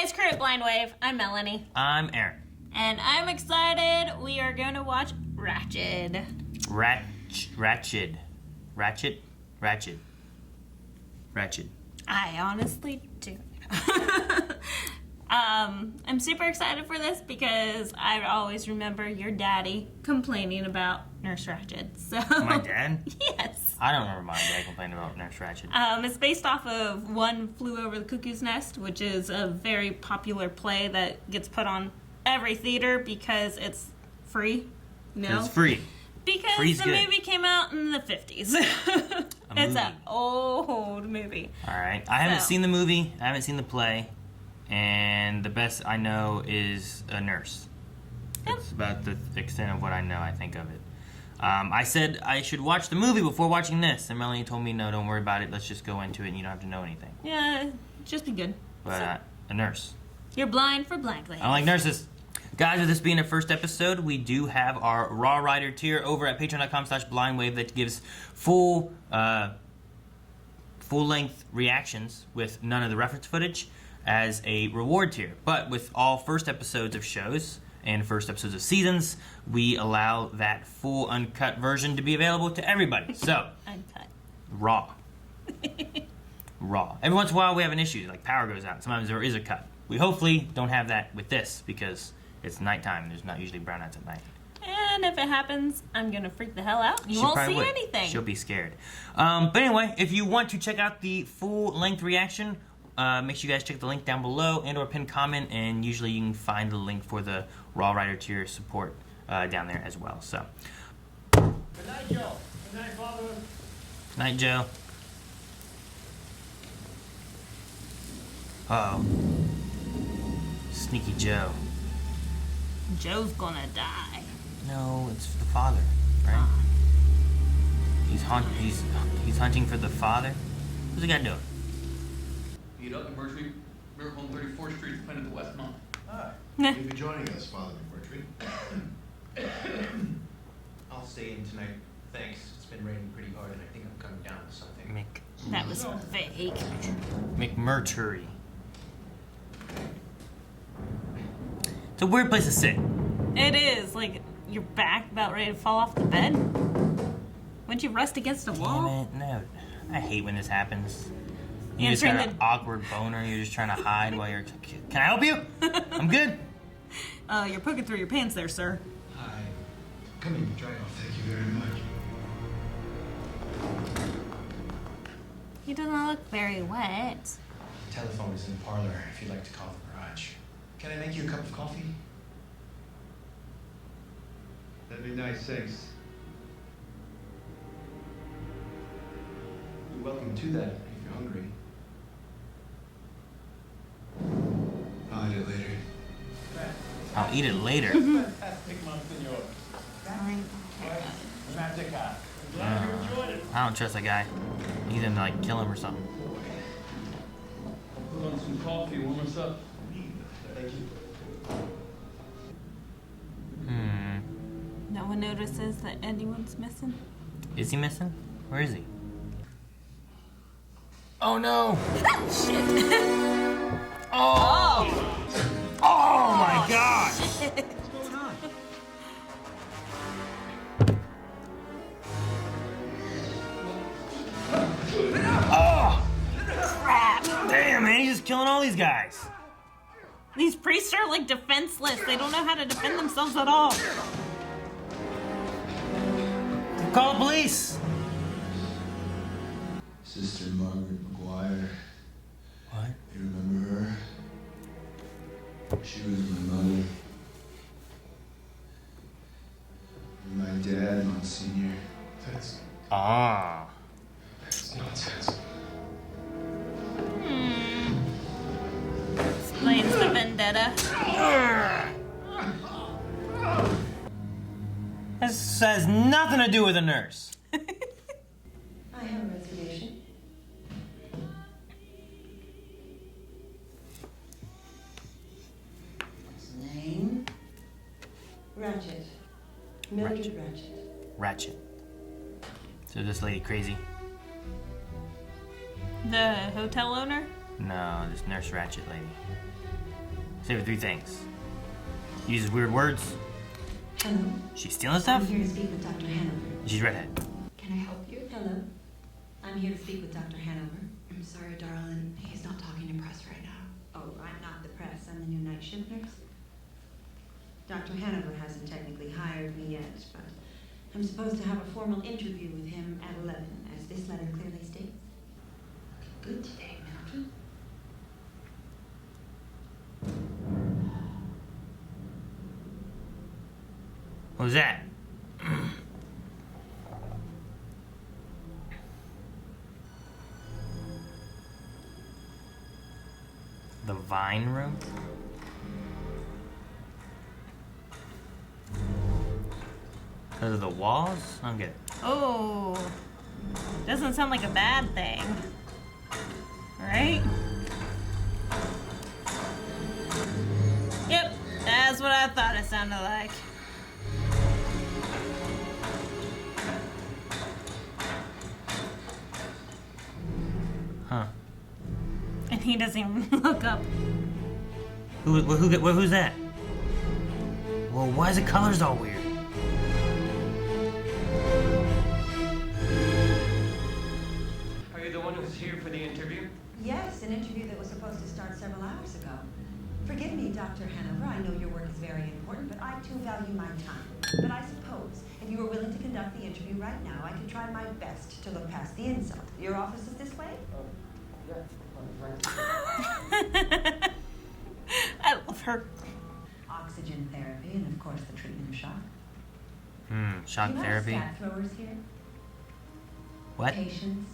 guys, crew at Blind Wave. I'm Melanie. I'm Aaron. And I'm excited. We are going to watch Ratched. Ratched. I honestly do. I'm super excited for this because I always remember your daddy complaining about Nurse Ratched. So My dad? Yes. I don't remember my dad complaining about Nurse Ratched. It's based off of One Flew Over the Cuckoo's Nest, which is a very popular play that gets put on every theater because it's free. No, it's free. Because Free's the movie came out in the 50s. It's an old movie. All right. I haven't seen the movie. I haven't seen the play. And the best I know is a nurse. Yep. That's about the extent of what I know, I think, of it. I said I should watch the movie before watching this. And Melanie told me, no, don't worry about it. Let's just go into it and you don't have to know anything. Yeah, just be good. But a nurse. You're blind for Blind Wave. I don't like nurses. Guys, with this being the first episode, we do have our Raw Rider tier over at patreon.com/blindwave that gives full-length reactions with none of the reference footage as a reward tier. But with all first episodes of shows and first episodes of seasons, we allow that full uncut version to be available to everybody. So, Uncut. raw. Raw. Every once in a while we have an issue, like power goes out. Sometimes there is a cut. We hopefully don't have that with this because it's nighttime. There's not usually brownouts at night. And if it happens, I'm going to freak the hell out. You won't see anything. She'll be scared. But anyway, if you want to check out the full-length reaction, make sure you guys check the link down below and or pin comment, and usually you can find the link for the Raw Rider tier support down there as well. So, good night, Joe. Good night, Father. night, Joe. Uh-oh. Sneaky Joe. Joe's gonna die. No, it's the father, right? He's hunting for the father. What's the guy doing? Meet up in Birch Miracle on 34th Street, playing at the West Mall. Hi. Thank you for joining us, Father McMurtry. I'll stay in tonight. Thanks. It's been raining pretty hard, and I think I'm coming down with something. That was fake. McMurtry. It's a weird place to sit. It is. Like, your back about ready to fall off the bed. Wouldn't you rest against a wall? Damn it, no. I hate when this happens. You just Answering got an awkward boner. You're just trying to hide while you're... Can I help you? I'm good. You're poking through your pants there, sir. Hi. Come in, dry off. Thank you very much. He doesn't look very wet. The telephone is in the parlor if you'd like to call the garage. Can I make you a cup of coffee? That'd be nice, thanks. You're welcome to that if you're hungry. I'll eat it later. I'll eat it later. Fantastic, Monsignor. Magica. Glad you enjoyed it. I don't trust that guy. He's gonna like kill him or something. Put on some coffee, warm us up. Thank you. No one notices that anyone's missing. Is he missing? Where is he? Oh no! Shit. Oh! Oh my God! What's going on? Oh! Crap. Damn, man, he's just killing all these guys. These priests are like defenseless. They don't know how to defend themselves at all. Call the police. Sister Margaret McGuire. What? You remember her? She was my mother. And my dad, Monsignor. That's nonsense. Explains the vendetta. This has nothing to do with a nurse. I have a reservation. His name? Ratched. Mildred Ratched. Ratched. So this lady crazy? The hotel owner? No, this Nurse Ratched lady. Say the three things. Uses weird words. Hello. She's stealing I'm stuff? here to speak with Dr. Hanover. She's redhead. Can I help you? Hello. I'm here to speak with Dr. Hanover. I'm sorry, darling. He's not talking to press right now. Oh, I'm not the press. I'm the new night shift nurse. Dr. Hanover hasn't technically hired me yet, but I'm supposed to have a formal interview with him at 11, as this letter clearly states. Good today, Mildred. What was that? The Vine Room? Because of the walls? I don't get it. Oh, doesn't sound like a bad thing, right? Yep, that's what I thought it sounded like. Huh. And he doesn't even look up. Who's that? Well, why is the colors all weird? Are you the one who's here for the interview? Yes, an interview that was supposed to start several hours ago. Forgive me, Dr. Hanover. I know your work is very important, but I too value my time. But I suppose if you were willing to conduct the interview right now, I could try my best to look past the insult. Your office is this way? I love her. Oxygen therapy and, of course, the treatment of shock. Shock Do you therapy. have scat throwers here? What? Patients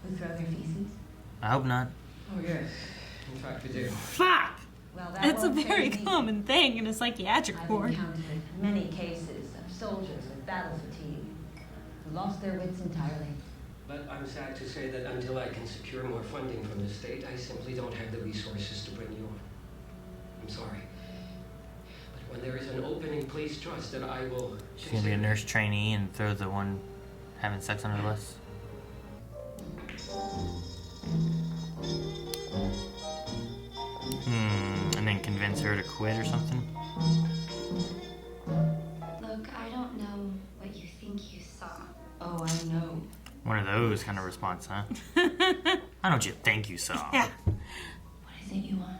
who throw their feces? I hope not. Oh, yes. In fact, we do. Fuck! Well, that It's a won't very save me. common thing in a psychiatric I've ward. encountered many cases of soldiers with battle fatigue who lost their wits entirely. But I'm sad to say that until I can secure more funding from the state, I simply don't have the resources to bring you on. I'm sorry. But when there is an opening, please trust that I will... She's gonna be a nurse trainee and throw the one having sex under the bus. And then convince her to quit or something? Look, I don't know what you think you saw. Oh, I know. One of those kind of response, huh? I know what you think you saw. Yeah. What is it you want?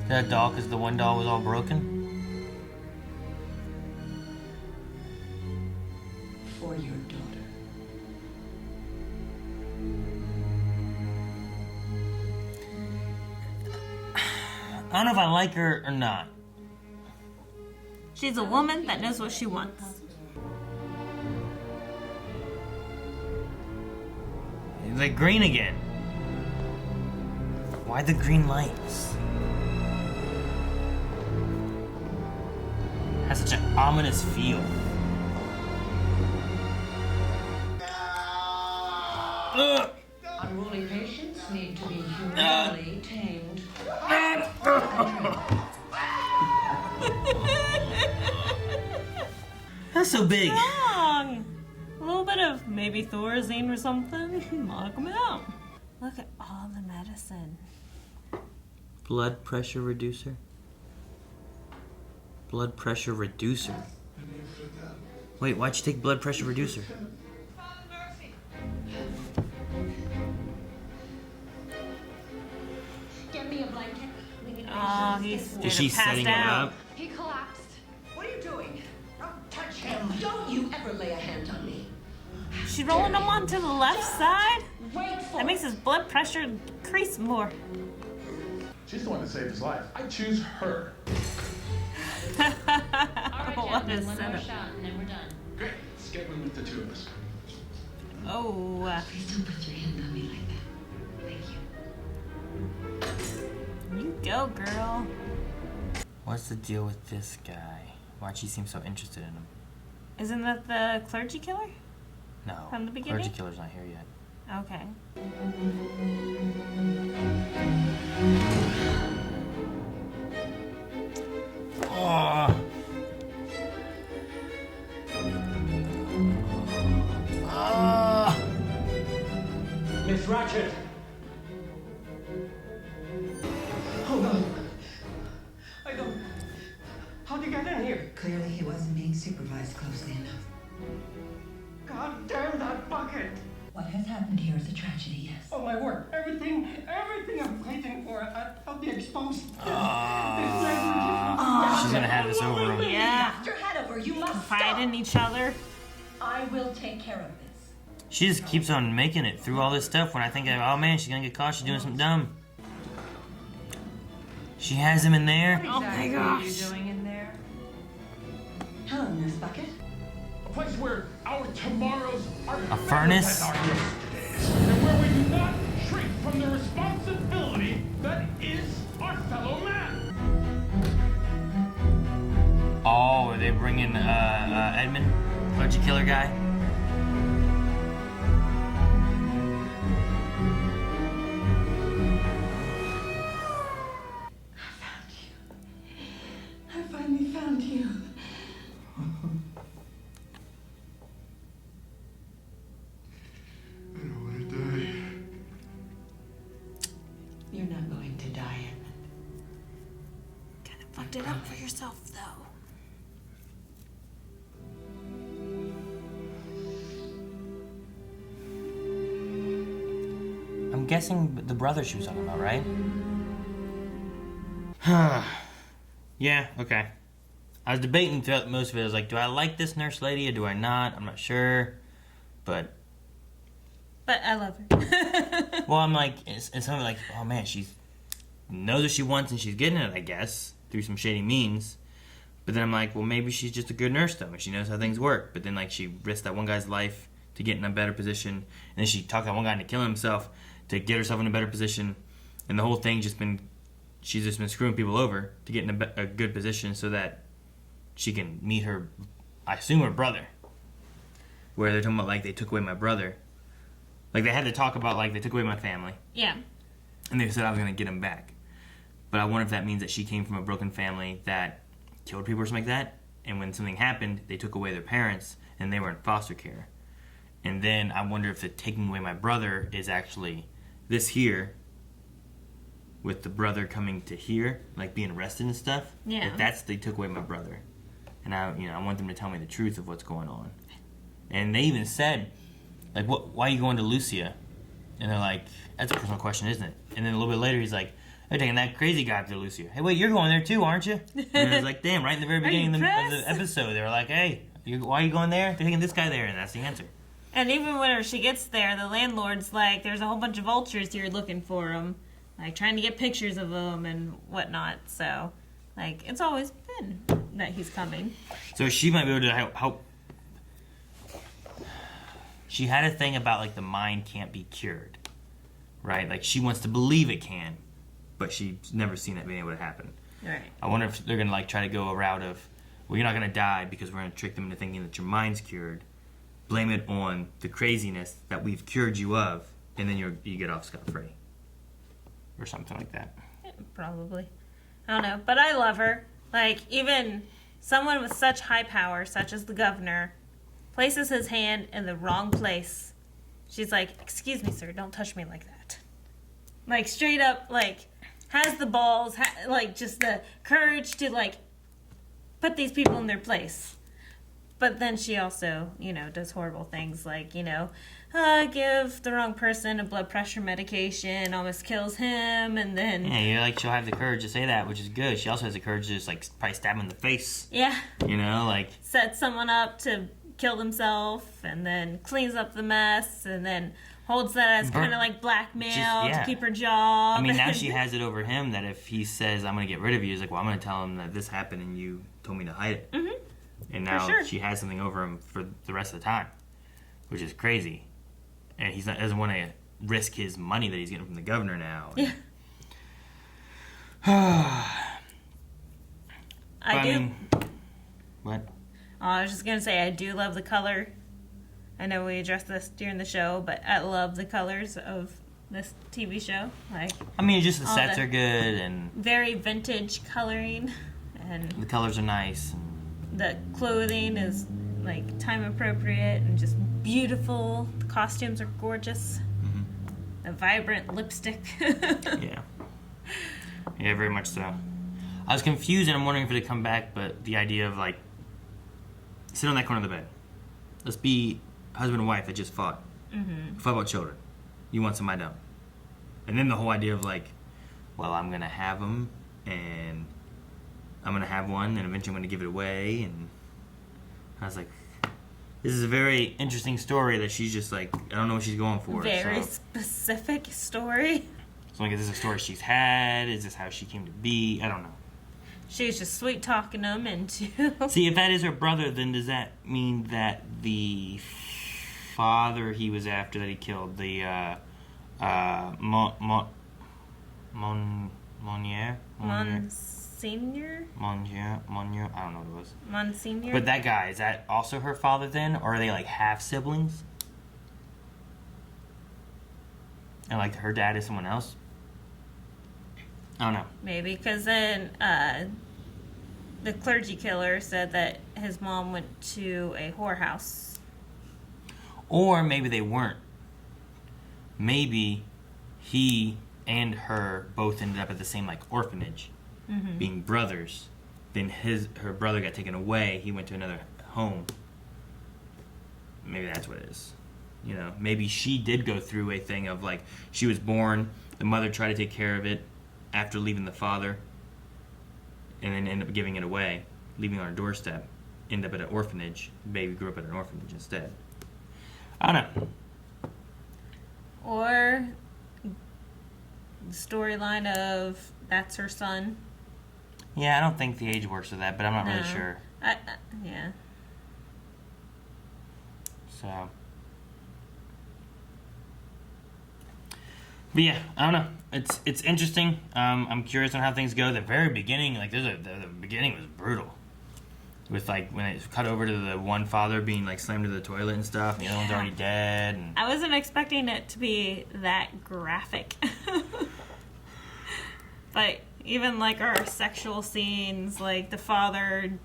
That doll, because the one doll was all broken? For your daughter. I don't know if I like her or not. She's a woman that knows what she wants. The green again. Why the green lights? Has such an ominous feel. Ugh. Unruly patients need to be humanely tamed. That's so big. Wrong. A little bit of maybe Thorazine or something. Knock him out. Look at all the medicine. Blood pressure reducer. Blood pressure reducer. Wait, why'd you take blood pressure reducer? Get me a blanket. We need Oh, patients. he's Is she passed setting it out. up? He collapsed. What are you doing? Don't touch him. Don't you ever lay a hand on me. She's rolling him onto the left side. Wait for That makes his blood pressure increase more. She's the one that saved his life. I choose her. All right, What gentlemen, a one more setup. shot and then we're done. Great. Let's get one with the two of us. Oh, Please don't put your hand on me like that. Thank you. you go, girl. What's the deal with this guy? Why'd she seem so interested in him? Isn't that the clergy killer? No. From the beginning? Clergy killer's not here yet. Okay. Oh. Oh. Miss Ratched! Oh no! I don't... How'd you get in here? Clearly he wasn't being supervised closely enough. God damn that bucket! What has happened here is a tragedy, yes. Oh my word, everything I'm waiting for, I'll be exposed. She's gonna have this over him. Yeah. Your head over, you must Fighting each other. I will take care of this. She just keeps on making it through all this stuff when I think, oh man, she's gonna get caught, she's doing something dumb. She has him in there. Oh my gosh. What are you doing in there? Hello, Nurse Bucket. A place where our tomorrows are A furnace? better than our yesterdays. And where we do not shrink from the responsibility that is our fellow man. Oh, are they bringing Edmund, clergy killer guy? I finally found you. I don't want to die. You're not going to die, Edmund. Kind of fucked it up for yourself, though. I'm guessing the brother she was talking about, right? Yeah, okay. I was debating throughout most of it. I was like, do I like this nurse lady or do I not? I'm not sure. But I love her. well, I'm like, it's something like, oh man, she knows what she wants and she's getting it, I guess, through some shady means. But then I'm like, well, maybe she's just a good nurse though, and she knows how things work. But then like she risked that one guy's life to get in a better position, and then she talked that one guy into killing himself to get herself in a better position, and the whole thing she's just been screwing people over to get in a good position so that she can meet her, I assume her brother. Where they're talking about like they took away my brother. Like they had to talk about like they took away my family. Yeah. And they said I was going to get him back. But I wonder if that means that she came from a broken family that killed people or something like that. And when something happened, they took away their parents and they were in foster care. And then I wonder if the taking away my brother is actually this here with the brother coming to here, like being arrested and stuff. Yeah. If that's they took away my brother. And I want them to tell me the truth of what's going on. And they even said, like, why are you going to Lucia? And they're like, that's a personal question, isn't it? And then a little bit later, he's like, they're taking that crazy guy to Lucia. Hey, wait, you're going there too, aren't you? And I was like, damn, right in the very beginning of the episode, they were like, hey, why are you going there? They're taking this guy there, and that's the answer. And even when she gets there, the landlord's like, there's a whole bunch of vultures here looking for him. Like, trying to get pictures of him and whatnot. So, like, it's always been that he's coming. So she might be able to help. She had a thing about, like, the mind can't be cured. Right? Like, she wants to believe it can. But she's never seen that being able to happen. Right. I wonder if they're going to, like, try to go a route of, well, you're not going to die because we're going to trick them into thinking that your mind's cured. Blame it on the craziness that we've cured you of, and then you get off scot-free. Or something like that. Yeah, probably. I don't know. But I love her. Like, even someone with such high power, such as the governor, places his hand in the wrong place. She's like, excuse me, sir, don't touch me like that. Like, straight up, like, has the balls, like, just the courage to, like, put these people in their place. But then she also, does horrible things like, give the wrong person a blood pressure medication, almost kills him, and then... Yeah, she'll have the courage to say that, which is good. She also has the courage to just, like, probably stab him in the face. Yeah. Like... Set someone up to kill himself, and then cleans up the mess, and then holds that as kind of like blackmail to keep her job. I mean, now she has it over him that if he says, I'm going to get rid of you, he's like, well, I'm going to tell him that this happened and you told me to hide it. Mm-hmm. And now she has something over him for the rest of the time, which is crazy. And he doesn't want to risk his money that he's getting from the governor now. Yeah. I do. What? I was just going to say, I do love the color. I know we addressed this during the show, but I love the colors of this TV show. Just the sets are good and... Very vintage coloring. And the colors are nice. The clothing is, like, time appropriate and just beautiful. The costumes are gorgeous. Mm-hmm. A vibrant lipstick. Yeah. Yeah, very much so. I was confused and I'm wondering if it'd come back, but the idea of like, sit on that corner of the bed. Let's be husband and wife that just fought. Mm-hmm. Fought about children. You want some, I don't. And then the whole idea of like, well, I'm going to have them and I'm going to have one and eventually I'm going to give it away. And I was like, this is a very interesting story that she's just like, I don't know what she's going for. Very specific story. So like, is this a story she's had? Is this how she came to be? I don't know. She's just sweet talking them into. See, if that is her brother, then does that mean that the father he was after that he killed, the Monsignor? Monsignor? I don't know what it was. Monsignor? But that guy, is that also her father then? Or are they like half siblings? And like her dad is someone else? I don't know. Maybe, because then the clergy killer said that his mom went to a whorehouse. Or maybe they weren't. Maybe he and her both ended up at the same like orphanage, being brothers. Then her brother got taken away. He went to another home. Maybe that's what it is. You know, maybe she did go through a thing of like she was born, the mother tried to take care of it after leaving the father, and then end up giving it away, leaving on her doorstep, end up at an orphanage. Baby grew up at an orphanage instead. I don't know. Or the storyline of that's her son. Yeah, I don't think the age works with that, but I'm not really sure. Yeah. So. But yeah, I don't know. It's interesting. I'm curious on how things go. The very beginning, like the beginning was brutal. With like when it cut over to the one father being like slammed to the toilet and stuff, and the other one's already dead. And I wasn't expecting it to be that graphic. Like even like our sexual scenes, like the father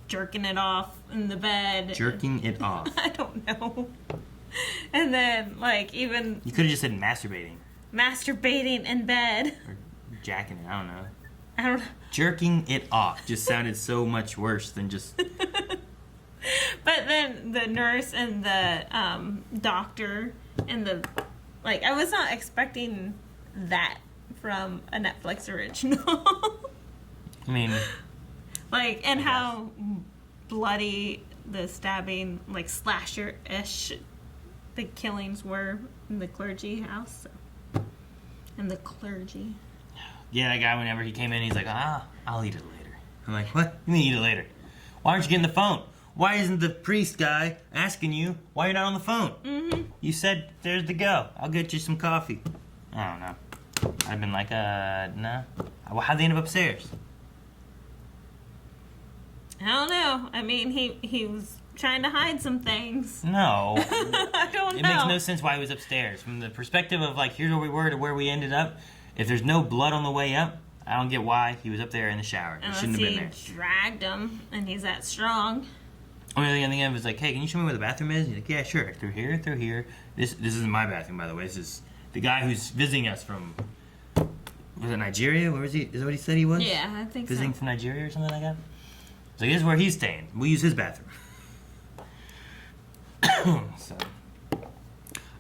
jerking it off in the bed. Jerking it off. I don't know. And then like even you could have just said masturbating. Masturbating in bed. Or jacking it, I don't know. I don't know. Jerking it off just sounded so much worse than just... But then the nurse and the doctor and the... Like, I was not expecting that from a Netflix original. I mean... Like, and how bloody the stabbing, like, slasher-ish the killings were in the clergy house. And the clergy. Yeah, that guy, whenever he came in, he's like, I'll eat it later. I'm like, what? You mean eat it later? Why aren't you getting the phone? Why isn't the priest guy asking you why you're not on the phone? Mm-hmm. You said there's the go. I'll get you some coffee. I don't know. I've been like, nah. How'd they end up upstairs? I don't know. I mean, he was trying to hide some things. No. I don't know. It makes no sense why he was upstairs. From the perspective of, like, here's where we were to where we ended up. If there's no blood on the way up, I don't get why he was up there in the shower. He shouldn't have been there. Unless he dragged him, and he's that strong. Only thing I think of is like, hey, can you show me where the bathroom is? He's like, yeah, sure. Through here, through here. This isn't my bathroom, by the way. This is the guy who's visiting us from, was it Nigeria? Where was he? Is that what he said he was? Yeah, I think Visiting from Nigeria or something like that? So here's where he's staying. We'll use his bathroom. So,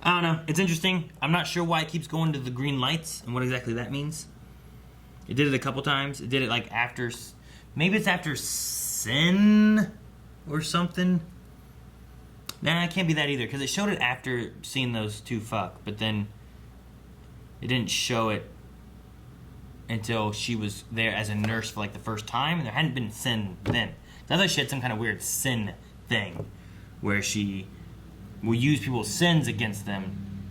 I don't know. It's interesting. I'm not sure why it keeps going to the green lights and what exactly that means. It did it a couple times. It did it like after, maybe it's after sin or something. Nah, it can't be that either because it showed it after seeing those two fuck, but then it didn't show it until she was there as a nurse for like the first time, and there hadn't been sin then. I thought she had some kind of weird sin thing where she will use people's sins against them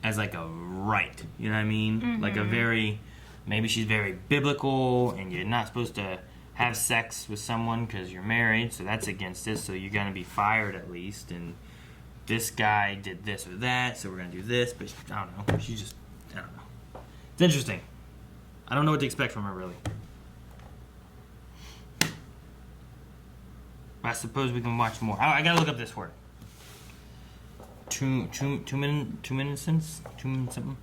as like a right, you know what I mean? Mm-hmm. Like a very, maybe she's very biblical and you're not supposed to have sex with someone because you're married, so that's against this, so you're going to be fired at least, and this guy did this or that, so we're going to do this, but I don't know, she's just, I don't know. It's interesting. I don't know what to expect from her, really. I suppose we can watch more. I gotta look up this word. Tumescence? Something?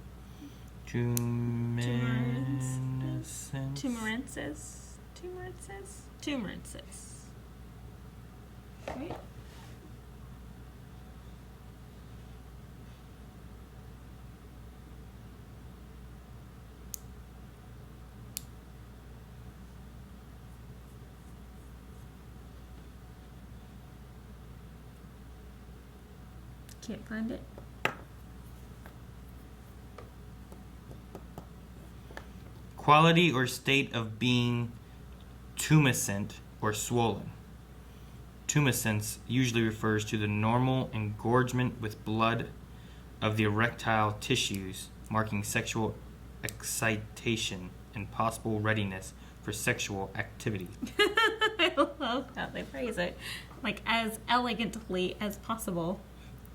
Tumerensis. Right? Can't find it. Quality or state of being tumescent or swollen. Tumescence usually refers to the normal engorgement with blood of the erectile tissues, marking sexual excitation and possible readiness for sexual activity. I love how they phrase it. Like, as elegantly as possible.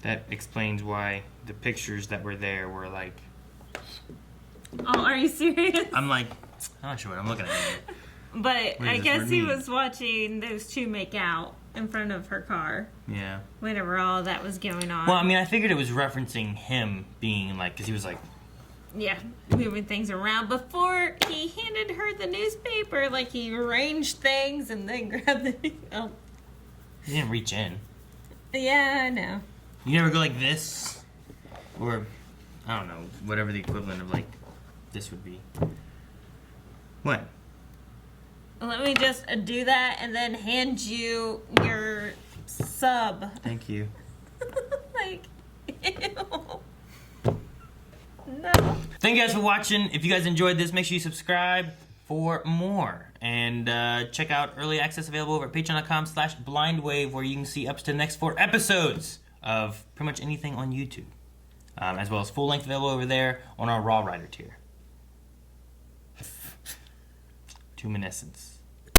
That explains why the pictures that were there were like... Oh, are you serious? I'm like, I'm not sure what I'm looking at. But What I does guess this he mean? was watching those two make out in front of her car Yeah. whenever all that was going on. Well, I mean, I figured it was referencing him being like, because he was like, Yeah, moving things around. Before he handed her the newspaper, like he arranged things and then grabbed the... Oh, he didn't reach in. yeah, I know. You never go like this? Or, I don't know, whatever the equivalent of like this would be. What? Let me just do that and then hand you your sub. Thank you. Like, ew. No. Thank you guys for watching. If you guys enjoyed this, make sure you subscribe for more. And check out early access available over at patreon.com/blindwave, where you can see up to the next 4 episodes of pretty much anything on YouTube. As well as full length available over there on our Raw Rider tier. Tuminescence.